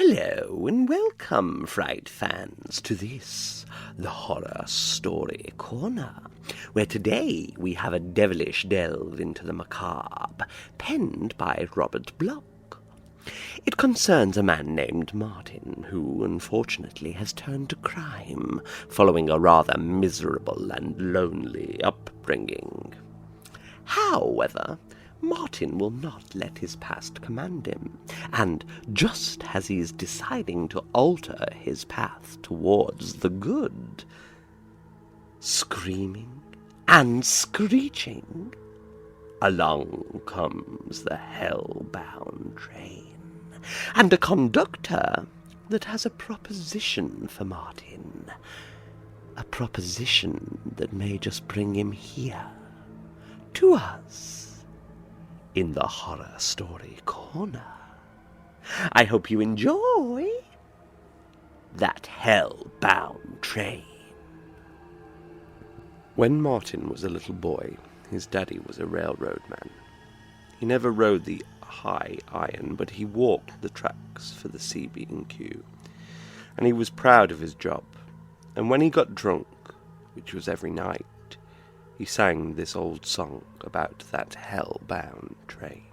Hello and welcome, Fright fans, to this, the Horror Story Corner, where today we have a devilish delve into the macabre, penned by Robert Bloch. It concerns a man named Martin, who unfortunately has turned to crime, following a rather miserable and lonely upbringing. However, Martin will not let his past command him, and just as he's deciding to alter his path towards the good, screaming and screeching, along comes the hell-bound train, and a conductor that has a proposition for Martin, a proposition that may just bring him here, to us, in the Horror Story Corner. I hope you enjoy that hell-bound train. When Martin was a little boy, his daddy was a railroad man. He never rode the high iron, but he walked the tracks for the CB&Q, and he was proud of his job. And when he got drunk, which was every night, he sang this old song about that hell-bound train.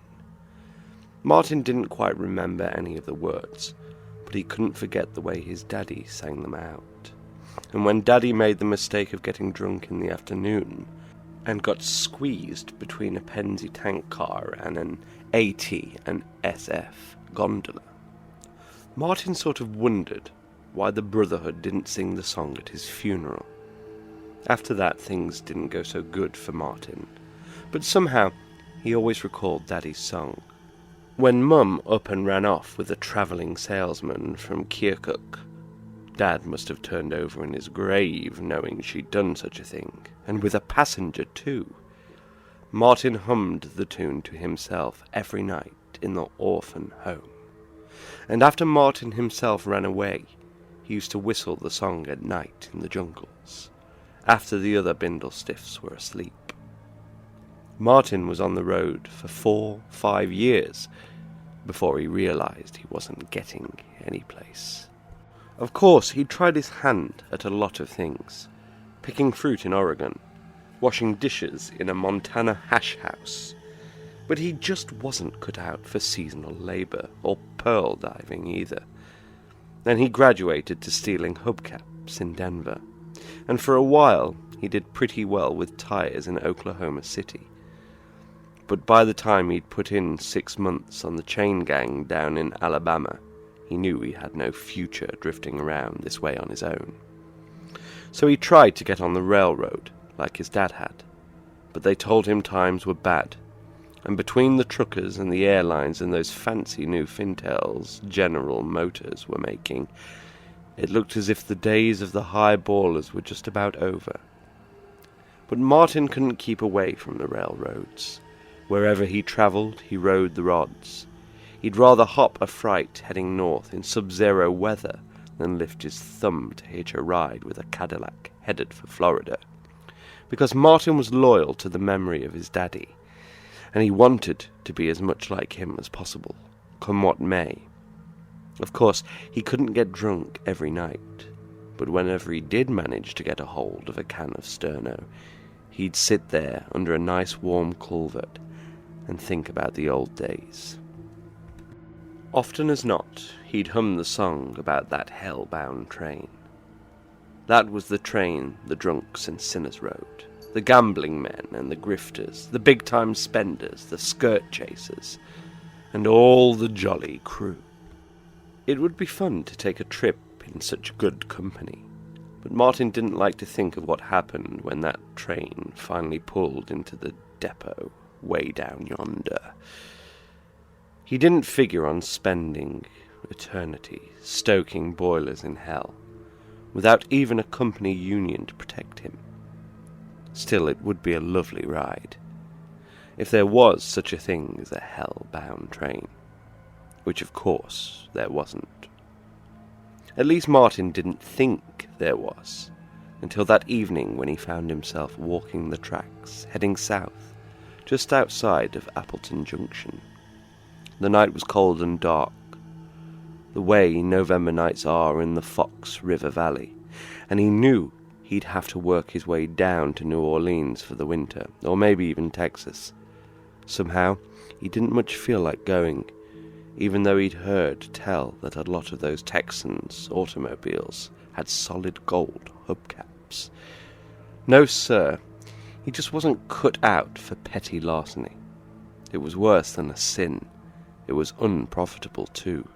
Martin didn't quite remember any of the words, but he couldn't forget the way his daddy sang them out. And when Daddy made the mistake of getting drunk in the afternoon and got squeezed between a Penzi tank car and an AT and SF gondola, Martin sort of wondered why the Brotherhood didn't sing the song at his funeral. After that, things didn't go so good for Martin, but somehow he always recalled Daddy's song. When Mum up and ran off with a travelling salesman from Kirkuk, Dad must have turned over in his grave knowing she'd done such a thing, and with a passenger too. Martin hummed the tune to himself every night in the orphan home, and after Martin himself ran away, he used to whistle the song at night in the jungles, after the other Bindlestiffs were asleep. Martin was on the road for 4-5 years before he realized he wasn't getting any place. Of course, he tried his hand at a lot of things, picking fruit in Oregon, washing dishes in a Montana hash house, but he just wasn't cut out for seasonal labor or pearl diving either. Then he graduated to stealing hubcaps in Denver, and for a while he did pretty well with tires in Oklahoma City. But by the time he'd put in 6 months on the chain gang down in Alabama, he knew he had no future drifting around this way on his own. So he tried to get on the railroad, like his dad had, but they told him times were bad, and between the truckers and the airlines and those fancy new Fintels General Motors were making, it looked as if the days of the high ballers were just about over. But Martin couldn't keep away from the railroads. Wherever he travelled, he rode the rods. He'd rather hop a fright heading north in sub-zero weather than lift his thumb to hitch a ride with a Cadillac headed for Florida. Because Martin was loyal to the memory of his daddy, and he wanted to be as much like him as possible, come what may. Of course, he couldn't get drunk every night, but whenever he did manage to get a hold of a can of Sterno, he'd sit there under a nice warm culvert and think about the old days. Often as not, he'd hum the song about that hell-bound train. That was the train the drunks and sinners rode, the gambling men and the grifters, the big-time spenders, the skirt chasers, and all the jolly crew. It would be fun to take a trip in such good company, but Martin didn't like to think of what happened when that train finally pulled into the depot way down yonder. He didn't figure on spending eternity stoking boilers in hell, without even a company union to protect him. Still, it would be a lovely ride, if there was such a thing as a hell-bound train, which of course there wasn't. At least Martin didn't think there was, until that evening when he found himself walking the tracks, heading south, just outside of Appleton Junction. The night was cold and dark. the way November nights are in the Fox River Valley, and he knew he'd have to work his way down to New Orleans for the winter, or maybe even Texas. Somehow, he didn't much feel like going, even though he'd heard tell that a lot of those Texans' automobiles had solid gold hubcaps. No, sir, he just wasn't cut out for petty larceny. It was worse than a sin. It was unprofitable too.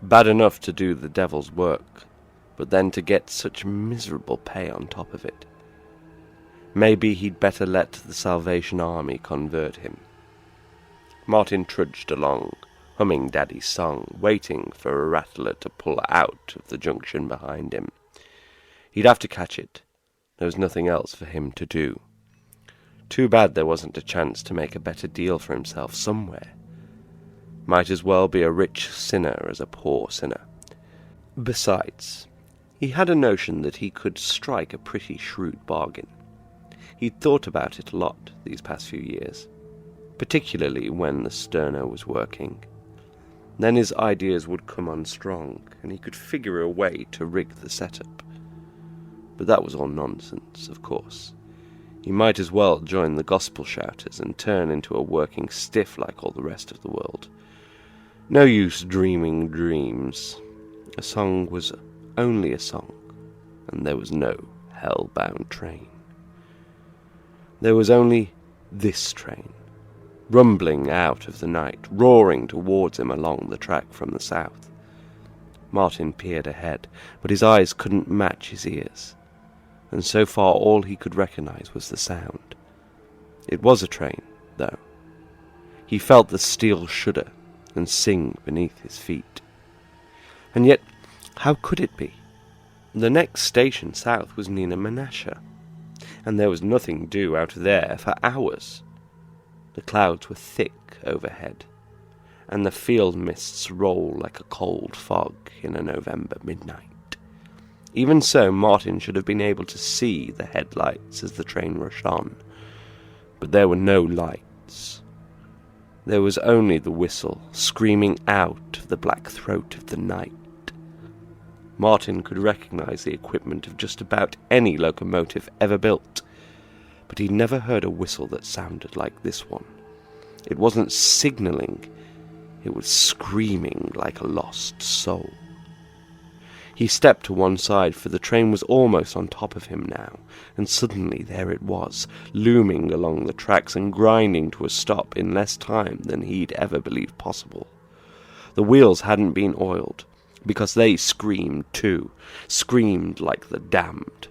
Bad enough to do the devil's work, but then to get such miserable pay on top of it. Maybe he'd better let the Salvation Army convert him. Martin trudged along, humming Daddy's song, waiting for a rattler to pull out of the junction behind him. He'd have to catch it. There was nothing else for him to do. Too bad there wasn't a chance to make a better deal for himself somewhere. Might as well be a rich sinner as a poor sinner. Besides, he had a notion that he could strike a pretty shrewd bargain. He'd thought about it a lot these past few years, particularly when the sterno was working. Then his ideas would come on strong, and he could figure a way to rig the setup. But that was all nonsense, of course. He might as well join the gospel shouters and turn into a working stiff like all the rest of the world. No use dreaming dreams. A song was only a song, and there was no hell-bound train. There was only this train, rumbling out of the night, roaring towards him along the track from the south. Martin peered ahead, but his eyes couldn't match his ears, and so far all he could recognize was the sound. It was a train, though. He felt the steel shudder and sing beneath his feet. And yet, how could it be? The next station south was Nina Menasha, and there was nothing due out there for hours. The clouds were thick overhead, and the field mists rolled like a cold fog in a November midnight. Even so, Martin should have been able to see the headlights as the train rushed on, but there were no lights. There was only the whistle, screaming out of the black throat of the night. Martin could recognize the equipment of just about any locomotive ever built, but he'd never heard a whistle that sounded like this one. It wasn't signaling, it was screaming like a lost soul. He stepped to one side, for the train was almost on top of him now, and suddenly there it was, looming along the tracks and grinding to a stop in less time than he'd ever believed possible. The wheels hadn't been oiled, because they screamed too, screamed like the damned.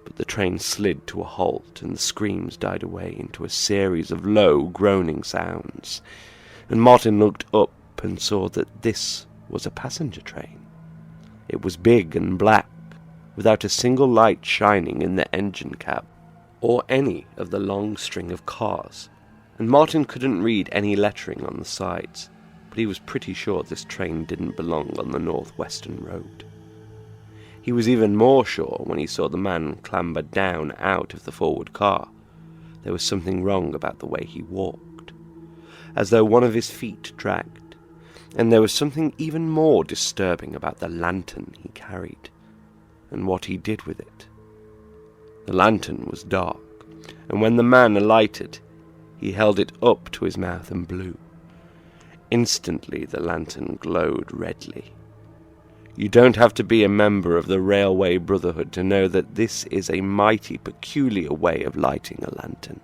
But the train slid to a halt, and the screams died away into a series of low, groaning sounds, and Martin looked up and saw that this was a passenger train. It was big and black, without a single light shining in the engine cab, or any of the long string of cars, and Martin couldn't read any lettering on the sides, but he was pretty sure this train didn't belong on the northwestern road. He was even more sure when he saw the man clamber down out of the forward car. There was something wrong about the way he walked, as though one of his feet dragged. And there was something even more disturbing about the lantern he carried, and what he did with it. The lantern was dark, and when the man alighted, he held it up to his mouth and blew. Instantly the lantern glowed redly. You don't have to be a member of the Railway Brotherhood to know that this is a mighty peculiar way of lighting a lantern.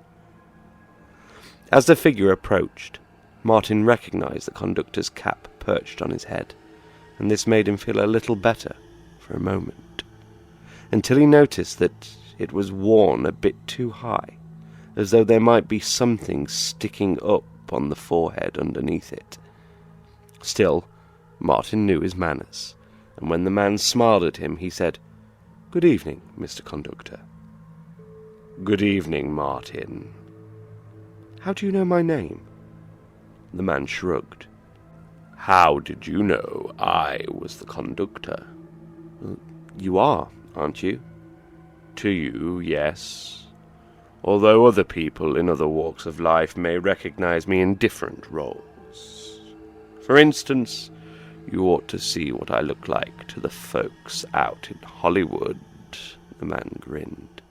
As the figure approached, Martin recognized the conductor's cap perched on his head, and this made him feel a little better for a moment, until he noticed that it was worn a bit too high, as though there might be something sticking up on the forehead underneath it. Still, Martin knew his manners, and when the man smiled at him, he said, "Good evening, Mr. Conductor." "Good evening, Martin." "How do you know my name?" The man shrugged. "How did you know I was the conductor?" "You are, aren't you?" "To you, yes. Although other people in other walks of life may recognize me in different roles. For instance, You ought to see what I look like to the folks out in Hollywood, the man grinned.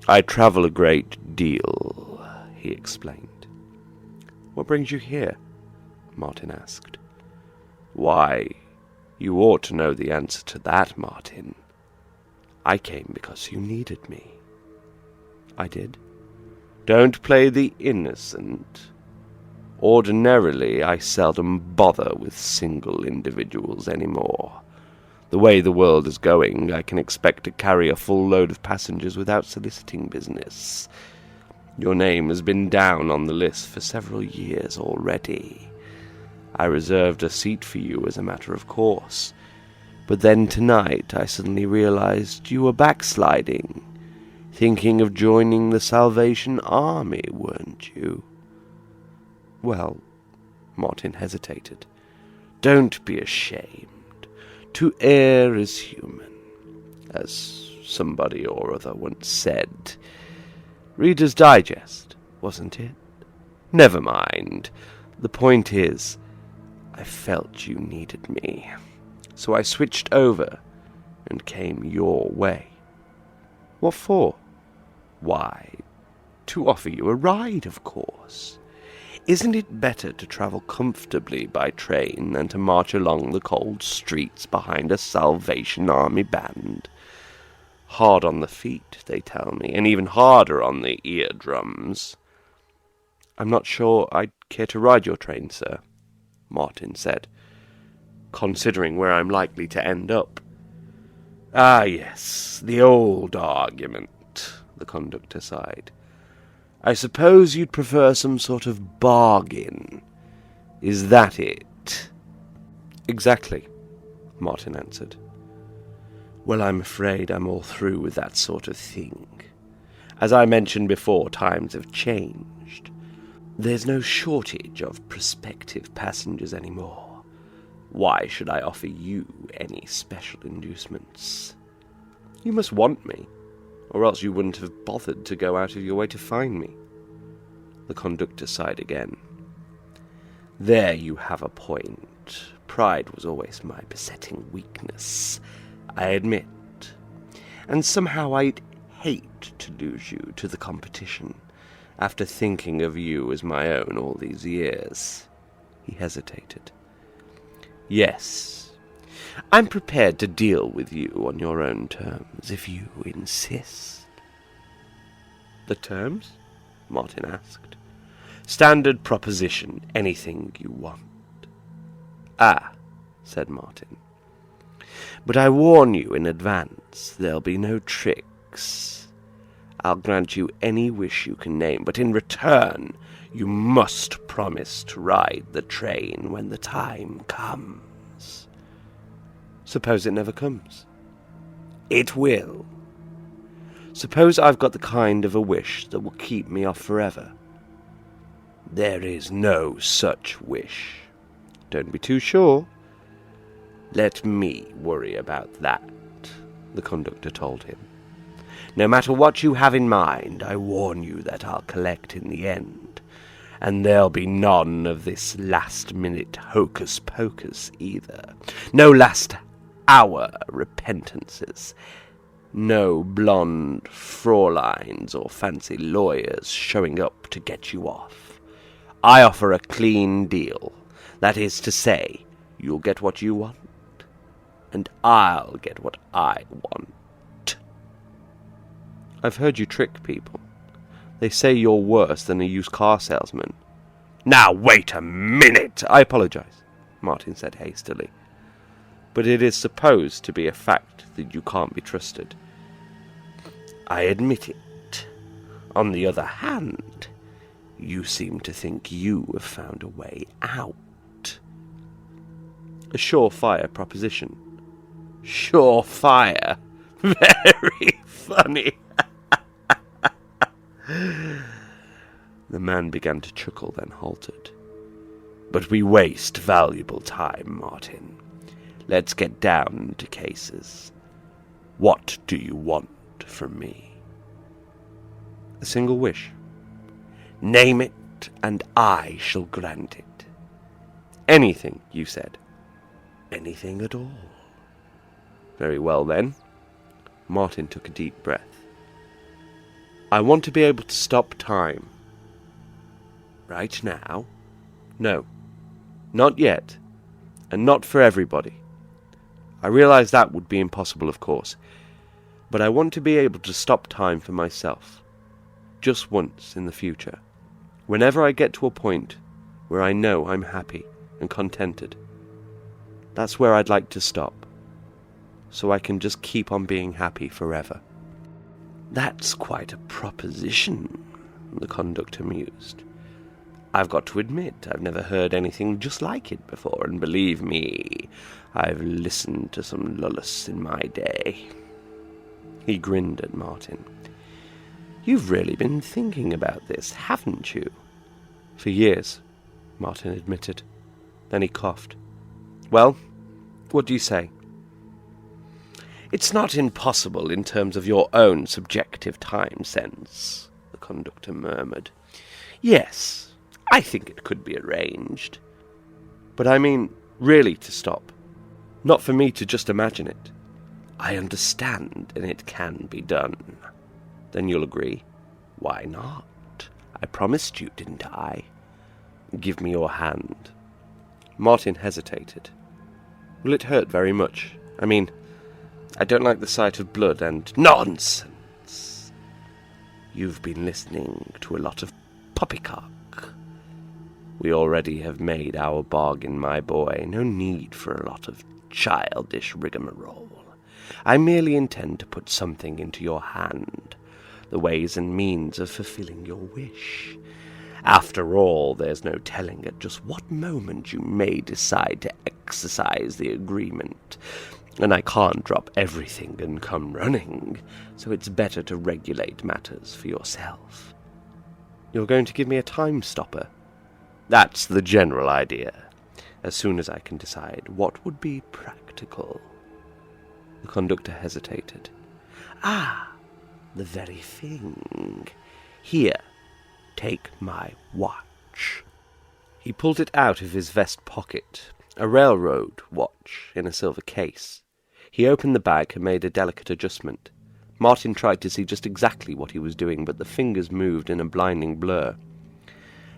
I travel a great deal, he explained. What brings you here? Martin asked. Why, you ought to know the answer to that, Martin. I came because you needed me. I did? Don't play the innocent. Ordinarily, I seldom bother with single individuals anymore. The way the world is going, I can expect to carry a full load of passengers without soliciting business. Your name has been down on the list for several years already. I reserved a seat for you as a matter of course. But then tonight I suddenly realized you were backsliding, thinking of joining the Salvation Army, weren't you? Well, Martin hesitated. Don't be ashamed. To err is human, as somebody or other once said. Reader's Digest, wasn't it? Never mind. The point is, I felt you needed me, so I switched over and came your way. What for? Why, to offer you a ride, of course. Isn't it better to travel comfortably by train than to march along the cold streets behind a Salvation Army band? Hard on the feet, they tell me, and even harder on the eardrums. I'm not sure I'd care to ride your train, sir, Martin said, considering where I'm likely to end up. Ah, yes, the old argument, the conductor sighed. I suppose you'd prefer some sort of bargain. Is that it? Exactly, Martin answered. Well, I'm afraid I'm all through with that sort of thing. As I mentioned before, times have changed. There's no shortage of prospective passengers anymore. Why should I offer you any special inducements? You must want me, or else you wouldn't have bothered to go out of your way to find me. The conductor sighed again. There you have a point. Pride was always my besetting weakness, I admit. And somehow I'd hate to lose you to the competition, after thinking of you as my own all these years. He hesitated. Yes, I'm prepared to deal with you on your own terms, if you insist. The terms? Martin asked. Standard proposition, anything you want. Ah, said Martin. But I warn you in advance, there'll be no tricks. I'll grant you any wish you can name, but in return, you must promise to ride the train when the time comes. Suppose it never comes? It will. Suppose I've got the kind of a wish that will keep me off forever. There is no such wish. Don't be too sure. Let me worry about that, the conductor told him. No matter what you have in mind, I warn you that I'll collect in the end, and there'll be none of this last-minute hocus-pocus either. No last-hour repentances. No blonde Frauleins or fancy lawyers showing up to get you off. I offer a clean deal. That is to say, you'll get what you want, and I'll get what I want. I've heard you trick people. They say you're worse than a used car salesman. Now wait a minute! I apologize, Martin said hastily. But it is supposed to be a fact that you can't be trusted. I admit it. On the other hand, you seem to think you have found a way out. A surefire proposition. Surefire? Very funny. The man began to chuckle, then halted. But we waste valuable time, Martin. Let's get down to cases. What do you want from me? A single wish. Name it, and I shall grant it. Anything, you said. Anything at all. Very well then. Martin took a deep breath. I want to be able to stop time. Right now? No. Not yet. And not for everybody. I realize that would be impossible, of course. But I want to be able to stop time for myself. Just once in the future. Whenever I get to a point where I know I'm happy and contented. That's where I'd like to stop. So I can just keep on being happy forever. That's quite a proposition, the conductor mused. I've got to admit, I've never heard anything just like it before, and believe me, I've listened to some lullabies in my day. He grinned at Martin. You've really been thinking about this, haven't you? For years, Martin admitted. Then he coughed. Well, what do you say? It's not impossible in terms of your own subjective time sense, the conductor murmured. Yes, I think it could be arranged. But I mean, really to stop. Not for me to just imagine it. I understand, and it can be done. Then you'll agree. Why not? I promised you, didn't I? Give me your hand. Martin hesitated. Will it hurt very much? I mean, I don't like the sight of blood and... Nonsense! You've been listening to a lot of poppycock. We already have made our bargain, my boy. No need for a lot of childish rigmarole. I merely intend to put something into your hand, the ways and means of fulfilling your wish. After all, there's no telling at just what moment you may decide to exercise the agreement, and I can't drop everything and come running, so it's better to regulate matters for yourself. You're going to give me a time stopper? That's the general idea, as soon as I can decide what would be practical. The conductor hesitated. Ah, the very thing. Here, take my watch. He pulled it out of his vest pocket, a railroad watch in a silver case. He opened the bag and made a delicate adjustment. Martin tried to see just exactly what he was doing, but the fingers moved in a blinding blur.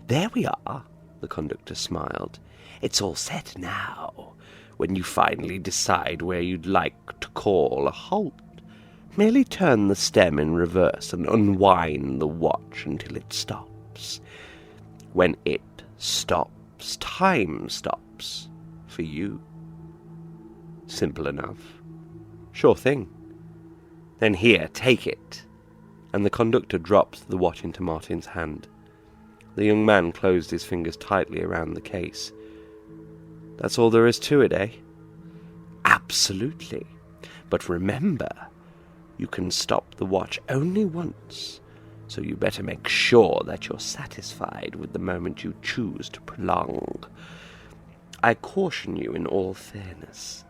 There we are, the conductor smiled. It's all set now. When you finally decide where you'd like to call a halt, merely turn the stem in reverse and unwind the watch until it stops. When it stops, time stops. For you. Simple enough. Sure thing. Then here, take it. And the conductor dropped the watch into Martin's hand. The young man closed his fingers tightly around the case. That's all there is to it, eh? Absolutely. But remember, you can stop the watch only once, so you better make sure that you're satisfied with the moment you choose to prolong. I caution you in all fairness.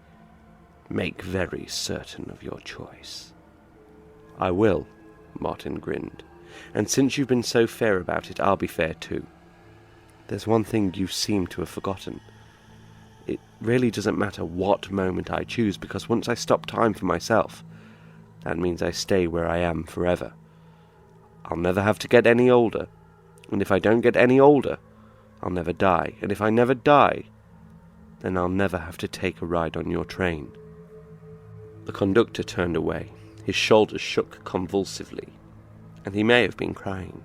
Make very certain of your choice. I will, Martin grinned. And since you've been so fair about it, I'll be fair too. There's one thing you seem to have forgotten. It really doesn't matter what moment I choose, because once I stop time for myself, that means I stay where I am forever. I'll never have to get any older, and if I don't get any older, I'll never die, and if I never die, then I'll never have to take a ride on your train. The conductor turned away. His shoulders shook convulsively, and he may have been crying.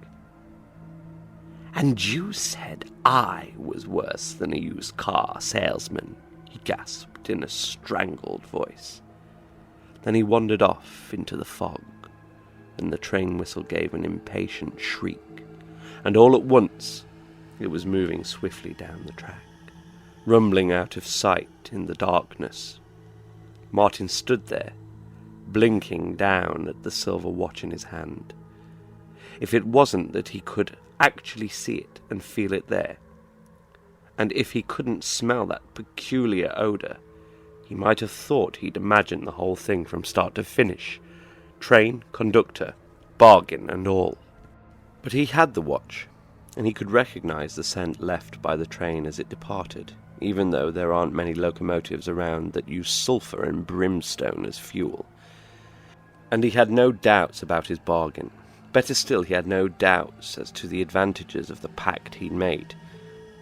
And you said I was worse than a used car salesman, he gasped in a strangled voice. Then he wandered off into the fog, and the train whistle gave an impatient shriek, and all at once it was moving swiftly down the track, rumbling out of sight in the darkness. Martin stood there, blinking down at the silver watch in his hand. If it wasn't that he could actually see it and feel it there, and if he couldn't smell that peculiar odour, he might have thought he'd imagined the whole thing from start to finish, train, conductor, bargain and all. But he had the watch, and he could recognise the scent left by the train as it departed. even though there aren't many locomotives around that use sulphur and brimstone as fuel. And he had no doubts about his bargain. Better still, he had no doubts as to the advantages of the pact he'd made.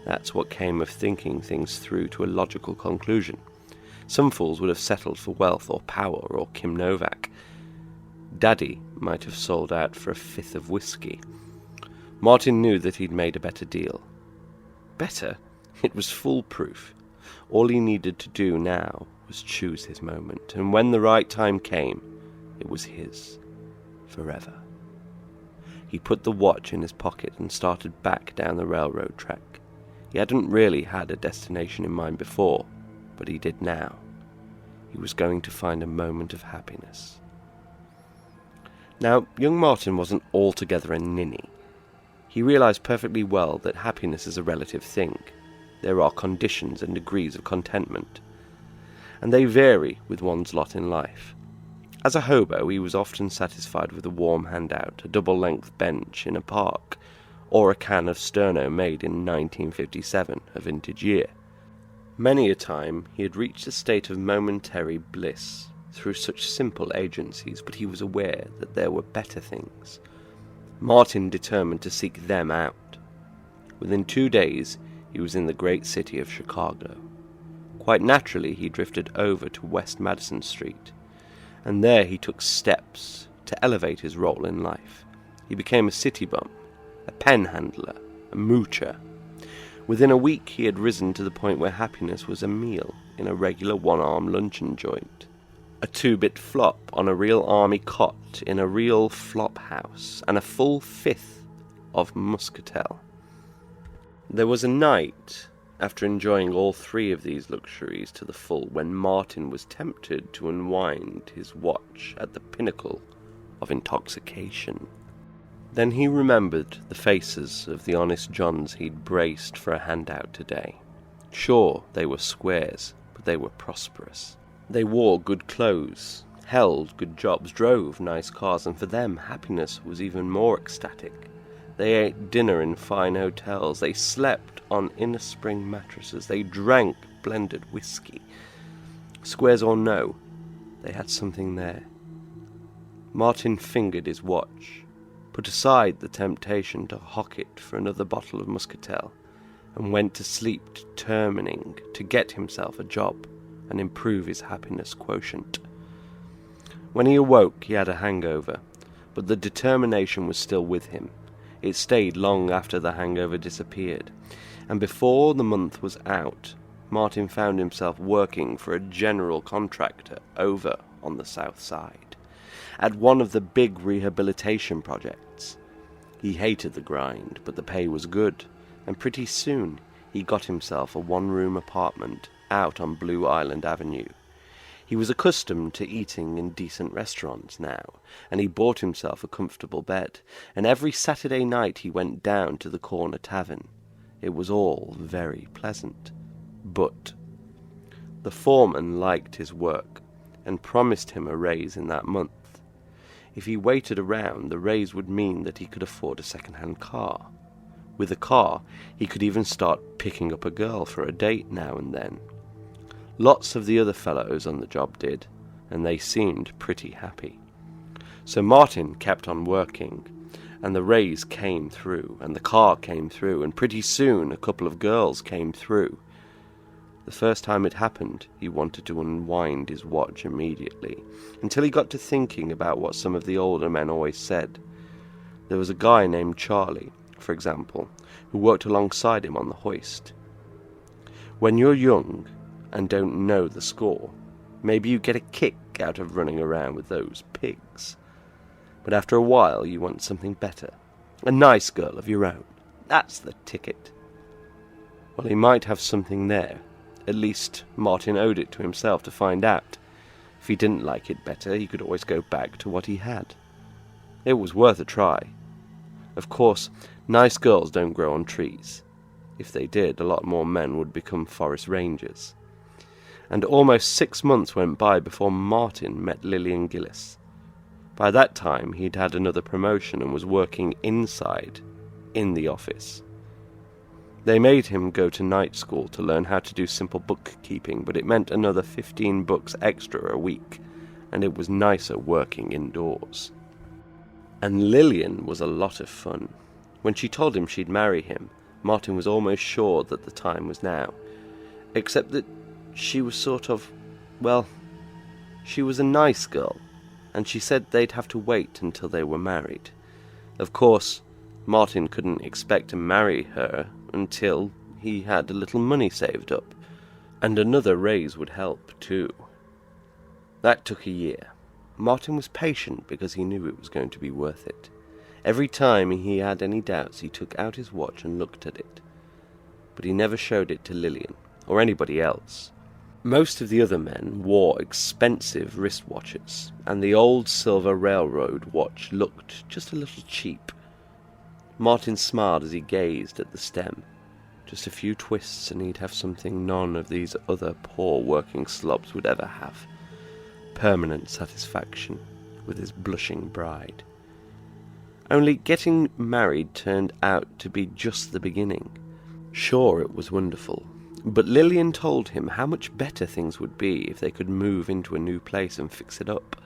That's what came of thinking things through to a logical conclusion. Some fools would have settled for wealth or power or Kim Novak. Daddy might have sold out for a fifth of whiskey. Martin knew that he'd made a better deal. Better? It was foolproof. All he needed to do now was choose his moment, and when the right time came, it was his. Forever. He put the watch in his pocket and started back down the railroad track. He hadn't really had a destination in mind before, but he did now. He was going to find a moment of happiness. Now, young Martin wasn't altogether a ninny. He realized perfectly well that happiness is a relative thing. There are conditions and degrees of contentment, and they vary with one's lot in life. As a hobo, he was often satisfied with a warm handout, a double-length bench in a park, or a can of Sterno made in 1957, a vintage year. Many a time he had reached a state of momentary bliss through such simple agencies, but he was aware that there were better things. Martin determined to seek them out. Within 2 days, he was in the great city of Chicago. Quite naturally, he drifted over to West Madison Street, and there he took steps to elevate his role in life. He became a city bum, a pen handler, a moocher. Within a week, he had risen to the point where happiness was a meal in a regular one-arm luncheon joint, a 2-bit flop on a real army cot in a real flop house, and a full fifth of muscatel. There was a night, after enjoying all 3 of these luxuries to the full, when Martin was tempted to unwind his watch at the pinnacle of intoxication. Then he remembered the faces of the honest Johns he'd braced for a handout today. Sure, they were squares, but they were prosperous. They wore good clothes, held good jobs, drove nice cars, and for them happiness was even more ecstatic. They ate dinner in fine hotels, they slept on inner-spring mattresses, they drank blended whiskey. Squares or no, they had something there. Martin fingered his watch, put aside the temptation to hock it for another bottle of muscatel, and went to sleep determining to get himself a job and improve his happiness quotient. When he awoke, he had a hangover, but the determination was still with him. It stayed long after the hangover disappeared, and before the month was out, Martin found himself working for a general contractor over on the south side, at one of the big rehabilitation projects. He hated the grind, but the pay was good, and pretty soon he got himself a one-room apartment out on Blue Island Avenue. He was accustomed to eating in decent restaurants now, and he bought himself a comfortable bed, and every Saturday night he went down to the corner tavern. It was all very pleasant. But the foreman liked his work, and promised him a raise in that month. If he waited around, the raise would mean that he could afford a second-hand car. With a car, he could even start picking up a girl for a date now and then. Lots of the other fellows on the job did, and they seemed pretty happy. So Martin kept on working, and the raise came through, and the car came through, and pretty soon a couple of girls came through. The first time it happened, he wanted to unwind his watch immediately, until he got to thinking about what some of the older men always said. There was a guy named Charlie, for example, who worked alongside him on the hoist. When you're young and don't know the score, maybe you get a kick out of running around with those pigs. But after a while you want something better. A nice girl of your own. That's the ticket. Well, he might have something there. At least Martin owed it to himself to find out. If he didn't like it better, he could always go back to what he had. It was worth a try. Of course, nice girls don't grow on trees. If they did, a lot more men would become forest rangers. And almost 6 months went by before Martin met Lillian Gillis. By that time, he'd had another promotion and was working inside, in the office. They made him go to night school to learn how to do simple bookkeeping, but it meant another 15 books extra a week, and it was nicer working indoors. And Lillian was a lot of fun. When she told him she'd marry him, Martin was almost sure that the time was now. Except that she was she was a nice girl, and she said they'd have to wait until they were married. Of course, Martin couldn't expect to marry her until he had a little money saved up, and another raise would help too. That took a year. Martin was patient because he knew it was going to be worth it. Every time he had any doubts, he took out his watch and looked at it. But he never showed it to Lillian, or anybody else. Most of the other men wore expensive wristwatches, and the old silver railroad watch looked just a little cheap. Martin smiled as he gazed at the stem. Just a few twists and he'd have something none of these other poor working slobs would ever have. Permanent satisfaction with his blushing bride. Only getting married turned out to be just the beginning. Sure, it was wonderful, but Lillian told him how much better things would be if they could move into a new place and fix it up.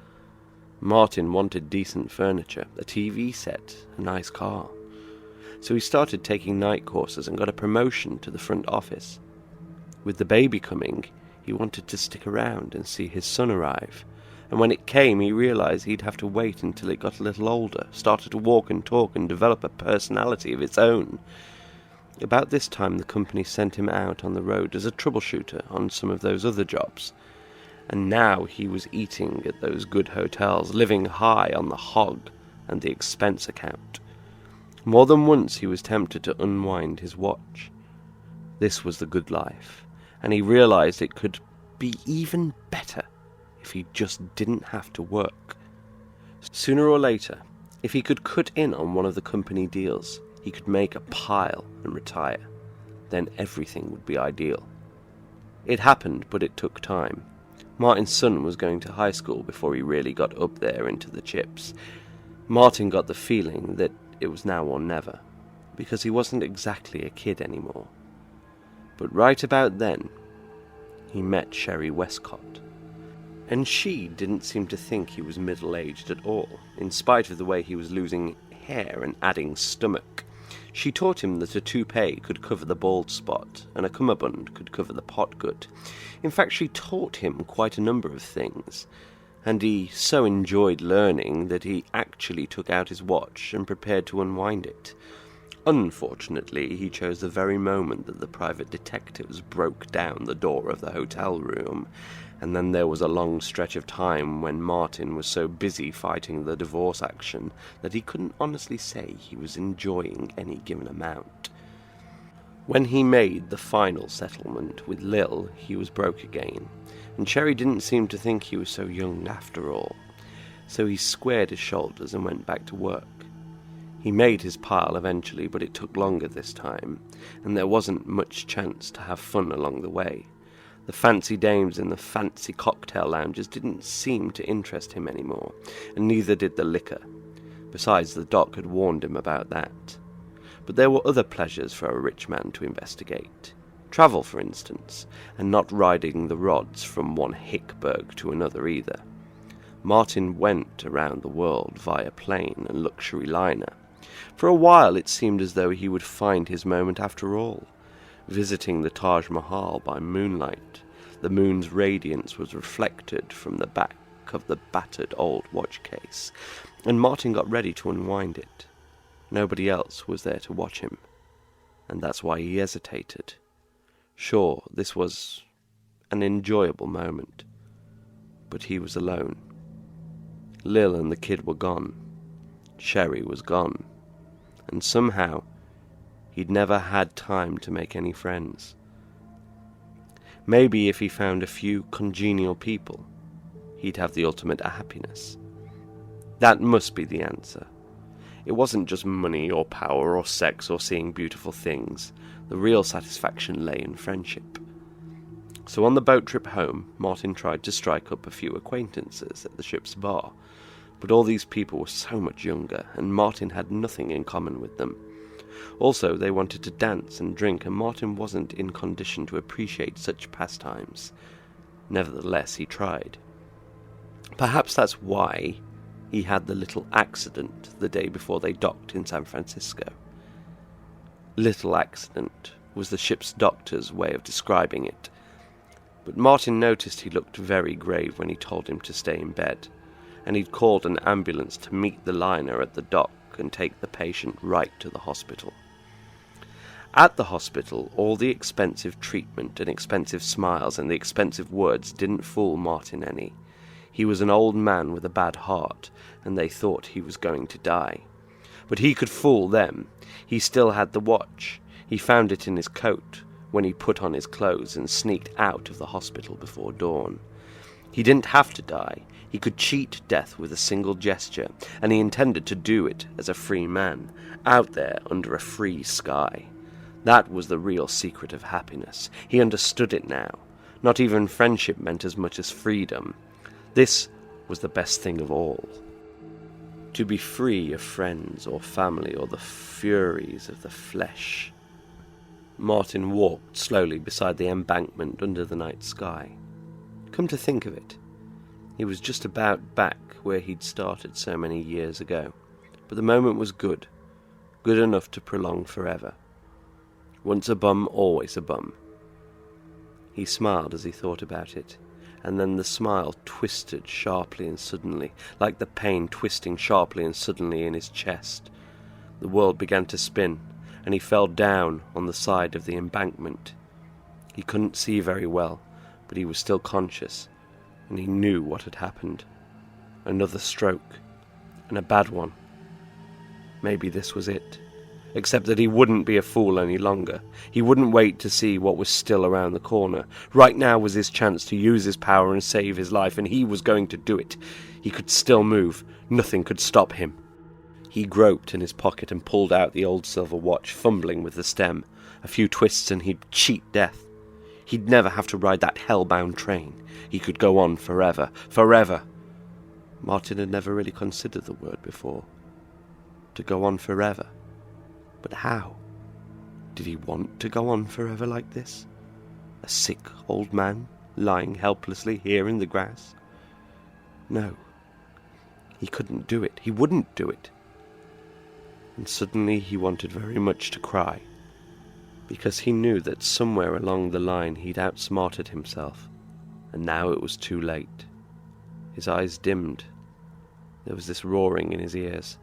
Martin wanted decent furniture, a TV set, a nice car. So he started taking night courses and got a promotion to the front office. With the baby coming, he wanted to stick around and see his son arrive, and when it came he realized he'd have to wait until it got a little older, started to walk and talk and develop a personality of its own. About this time the company sent him out on the road as a troubleshooter on some of those other jobs, and now he was eating at those good hotels, living high on the hog and the expense account. More than once he was tempted to unwind his watch. This was the good life, and he realized it could be even better if he just didn't have to work. Sooner or later, if he could cut in on one of the company deals, he could make a pile and retire. Then everything would be ideal. It happened, but it took time. Martin's son was going to high school before he really got up there into the chips. Martin got the feeling that it was now or never, because he wasn't exactly a kid anymore. But right about then, he met Sherry Westcott. And she didn't seem to think he was middle-aged at all, in spite of the way he was losing hair and adding stomach. She taught him that a toupee could cover the bald spot, and a cummerbund could cover the pot good. In fact, she taught him quite a number of things, and he so enjoyed learning that he actually took out his watch and prepared to unwind it. Unfortunately, he chose the very moment that the private detectives broke down the door of the hotel room, and then there was a long stretch of time when Martin was so busy fighting the divorce action that he couldn't honestly say he was enjoying any given amount. When he made the final settlement with Lil, he was broke again, and Sherry didn't seem to think he was so young after all, so he squared his shoulders and went back to work. He made his pile eventually, but it took longer this time, and there wasn't much chance to have fun along the way. The fancy dames in the fancy cocktail lounges didn't seem to interest him anymore, and neither did the liquor. Besides, the doc had warned him about that. But there were other pleasures for a rich man to investigate. Travel, for instance, and not riding the rods from one Hickberg to another either. Martin went around the world via plane and luxury liner. For a while it seemed as though he would find his moment after all. Visiting the Taj Mahal by moonlight, the moon's radiance was reflected from the back of the battered old watch case, and Martin got ready to unwind it. Nobody else was there to watch him, and that's why he hesitated. Sure, this was an enjoyable moment, but he was alone. Lil and the kid were gone. Sherry was gone, and somehow he'd never had time to make any friends. Maybe if he found a few congenial people, he'd have the ultimate happiness. That must be the answer. It wasn't just money or power or sex or seeing beautiful things. The real satisfaction lay in friendship. So on the boat trip home, Martin tried to strike up a few acquaintances at the ship's bar, but all these people were so much younger, and Martin had nothing in common with them. Also, they wanted to dance and drink, and Martin wasn't in condition to appreciate such pastimes. Nevertheless, he tried. Perhaps that's why he had the little accident the day before they docked in San Francisco. Little accident was the ship's doctor's way of describing it, but Martin noticed he looked very grave when he told him to stay in bed, and he'd called an ambulance to meet the liner at the dock and take the patient right to the hospital. At the hospital, all the expensive treatment and expensive smiles and the expensive words didn't fool Martin any. He was an old man with a bad heart, and they thought he was going to die. But he could fool them. He still had the watch. He found it in his coat when he put on his clothes and sneaked out of the hospital before dawn. He didn't have to die. He could cheat death with a single gesture, and he intended to do it as a free man, out there under a free sky. That was the real secret of happiness. He understood it now. Not even friendship meant as much as freedom. This was the best thing of all. To be free of friends or family or the furies of the flesh. Martin walked slowly beside the embankment under the night sky. Come to think of it, he was just about back where he'd started so many years ago. But the moment was good. Good enough to prolong forever. Once a bum, always a bum. He smiled as he thought about it, and then the smile twisted sharply and suddenly, like the pain twisting sharply and suddenly in his chest. The world began to spin, and he fell down on the side of the embankment. He couldn't see very well, but he was still conscious, and he knew what had happened. Another stroke, and a bad one. Maybe this was it. Except that he wouldn't be a fool any longer. He wouldn't wait to see what was still around the corner. Right now was his chance to use his power and save his life, and he was going to do it. He could still move. Nothing could stop him. He groped in his pocket and pulled out the old silver watch, fumbling with the stem. A few twists and he'd cheat death. He'd never have to ride that hell-bound train. He could go on forever. Forever! Martin had never really considered the word before. To go on forever. But how? Did he want to go on forever like this? A sick old man, lying helplessly here in the grass? No. He couldn't do it. He wouldn't do it. And suddenly he wanted very much to cry, because he knew that somewhere along the line he'd outsmarted himself, and now it was too late. His eyes dimmed. There was this roaring in his ears.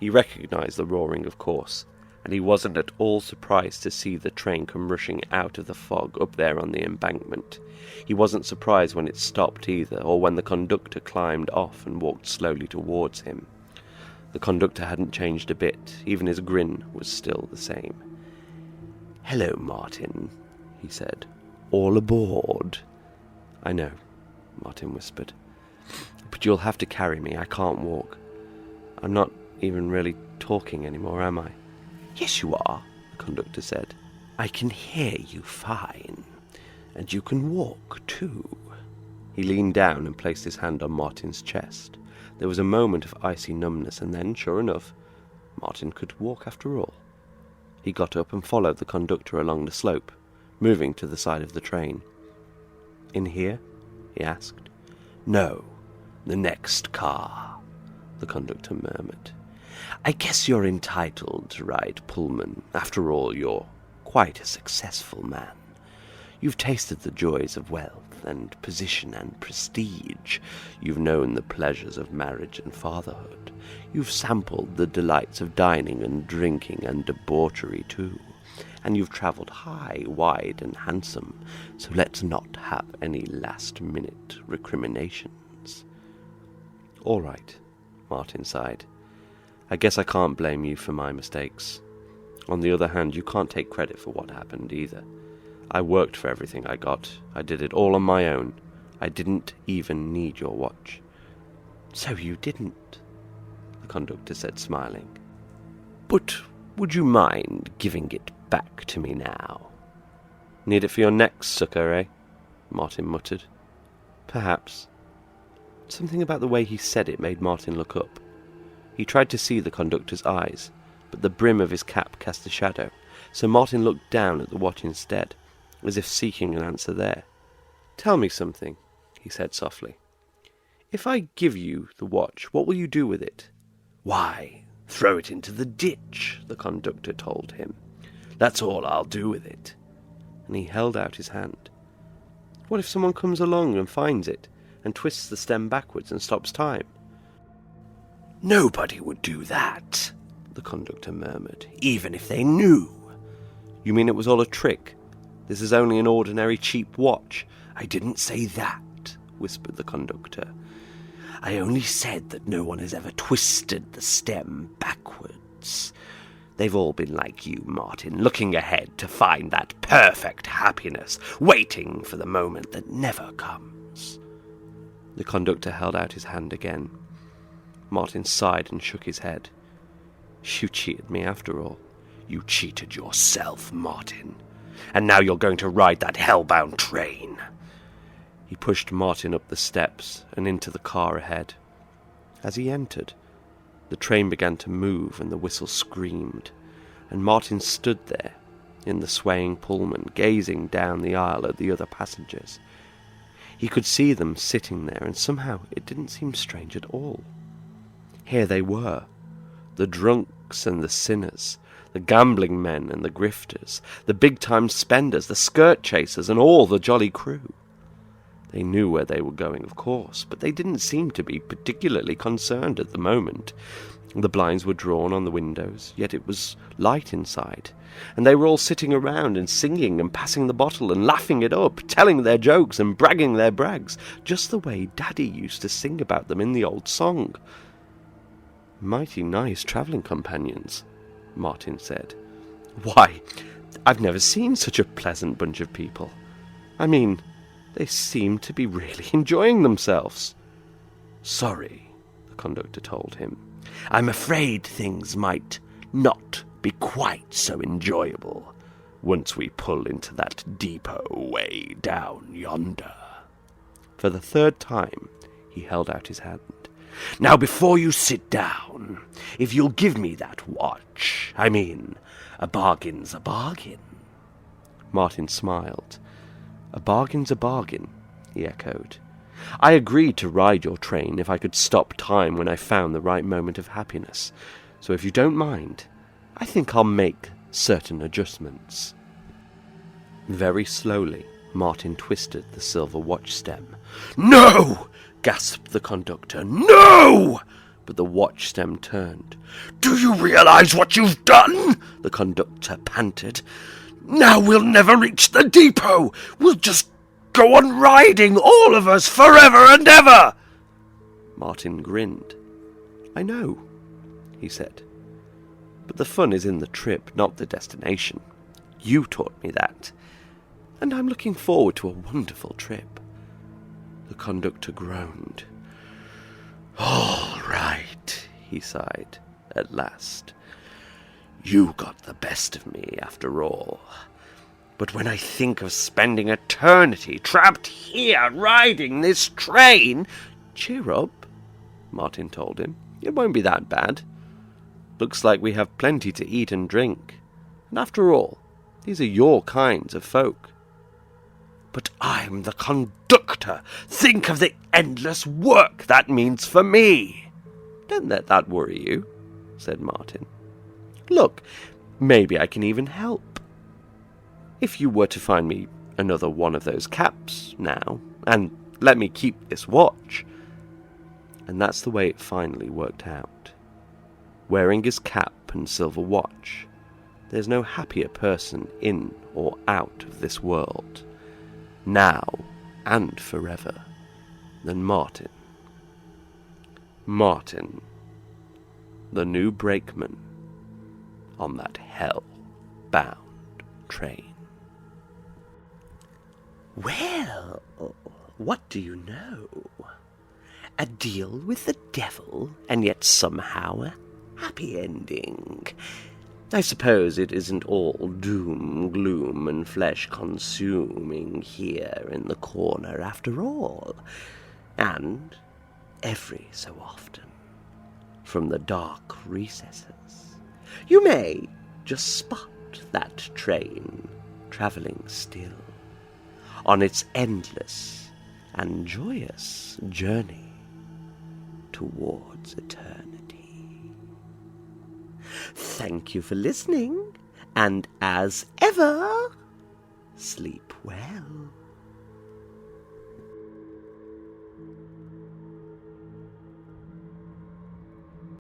He recognized the roaring, of course, and he wasn't at all surprised to see the train come rushing out of the fog up there on the embankment. He wasn't surprised when it stopped either, or when the conductor climbed off and walked slowly towards him. The conductor hadn't changed a bit. Even his grin was still the same. "Hello, Martin," he said. "All aboard." "I know," Martin whispered. "But you'll have to carry me. I can't walk. I'm not even really talking anymore, am I?" "Yes, you are," the conductor said. "I can hear you fine. And you can walk, too." He leaned down and placed his hand on Martin's chest. There was a moment of icy numbness, and then, sure enough, Martin could walk after all. He got up and followed the conductor along the slope, moving to the side of the train. "In here?" he asked. "No, the next car," the conductor murmured. "I guess you're entitled to ride Pullman. After all, you're quite a successful man. You've tasted the joys of wealth and position and prestige. You've known the pleasures of marriage and fatherhood. You've sampled the delights of dining and drinking and debauchery too. And you've travelled high, wide, and handsome, so let's not have any last-minute recriminations." "All right," Martin sighed. "I guess I can't blame you for my mistakes. On the other hand, you can't take credit for what happened either. I worked for everything I got. I did it all on my own. I didn't even need your watch." "So you didn't," the conductor said, smiling. "But would you mind giving it back to me now?" "Need it for your next sucker, eh?" Martin muttered. "Perhaps." Something about the way he said it made Martin look up. He tried to see the conductor's eyes, but the brim of his cap cast a shadow, so Martin looked down at the watch instead, as if seeking an answer there. "Tell me something," he said softly. "If I give you the watch, what will you do with it?" "Why, throw it into the ditch," the conductor told him. "That's all I'll do with it." And he held out his hand. "What if someone comes along and finds it, and twists the stem backwards and stops time?" "Nobody would do that," the conductor murmured, "even if they knew." "You mean it was all a trick? This is only an ordinary cheap watch?" "I didn't say that," whispered the conductor. "I only said that no one has ever twisted the stem backwards. They've all been like you, Martin, looking ahead to find that perfect happiness, waiting for the moment that never comes." The conductor held out his hand again. Martin sighed and shook his head. "You cheated me after all." "You cheated yourself, Martin. And now you're going to ride that hellbound train." He pushed Martin up the steps and into the car ahead. As he entered, the train began to move and the whistle screamed, and Martin stood there in the swaying Pullman, gazing down the aisle at the other passengers. He could see them sitting there, and somehow it didn't seem strange at all. Here they were, the drunks and the sinners, the gambling men and the grifters, the big-time spenders, the skirt chasers, and all the jolly crew. They knew where they were going, of course, but they didn't seem to be particularly concerned at the moment. The blinds were drawn on the windows, yet it was light inside, and they were all sitting around and singing and passing the bottle and laughing it up, telling their jokes and bragging their brags, just the way Daddy used to sing about them in the old song. "Mighty nice travelling companions," Martin said. "Why, I've never seen such a pleasant bunch of people. I mean, they seem to be really enjoying themselves." "Sorry," the conductor told him. "I'm afraid things might not be quite so enjoyable once we pull into that depot way down yonder." For the third time, he held out his hand. "Now, before you sit down, if you'll give me that watch, I mean, a bargain's a bargain." Martin smiled. "A bargain's a bargain," he echoed. "I agreed to ride your train if I could stop time when I found the right moment of happiness. So if you don't mind, I think I'll make certain adjustments." Very slowly, Martin twisted the silver watch stem. "No!" gasped the conductor. "No!" But the watch stem turned. "Do you realize what you've done?" the conductor panted. "Now we'll never reach the depot. We'll just go on riding, all of us, forever and ever." Martin grinned. "I know," he said. "But the fun is in the trip, not the destination. You taught me that. And I'm looking forward to a wonderful trip." The conductor groaned. "All right," he sighed, at last. "You got the best of me, after all. But when I think of spending eternity trapped here riding this train—" "Cheer up," Martin told him. "It won't be that bad. Looks like we have plenty to eat and drink. And after all, these are your kinds of folk." "But I'm the conductor. Think of the endless work that means for me." "Don't let that worry you," said Martin. "Look, maybe I can even help. If you were to find me another one of those caps now, and let me keep this watch." And that's the way it finally worked out. Wearing his cap and silver watch, there's no happier person in or out of this world, now and forever, than Martin. Martin, the new brakeman on that hell-bound train. Well, what do you know? A deal with the devil, and yet somehow a happy ending. I suppose it isn't all doom, gloom, and flesh-consuming here in the corner after all. And every so often, from the dark recesses, You may just spot that train travelling still on its endless and joyous journey towards eternity. Thank you for listening, and as ever, sleep well.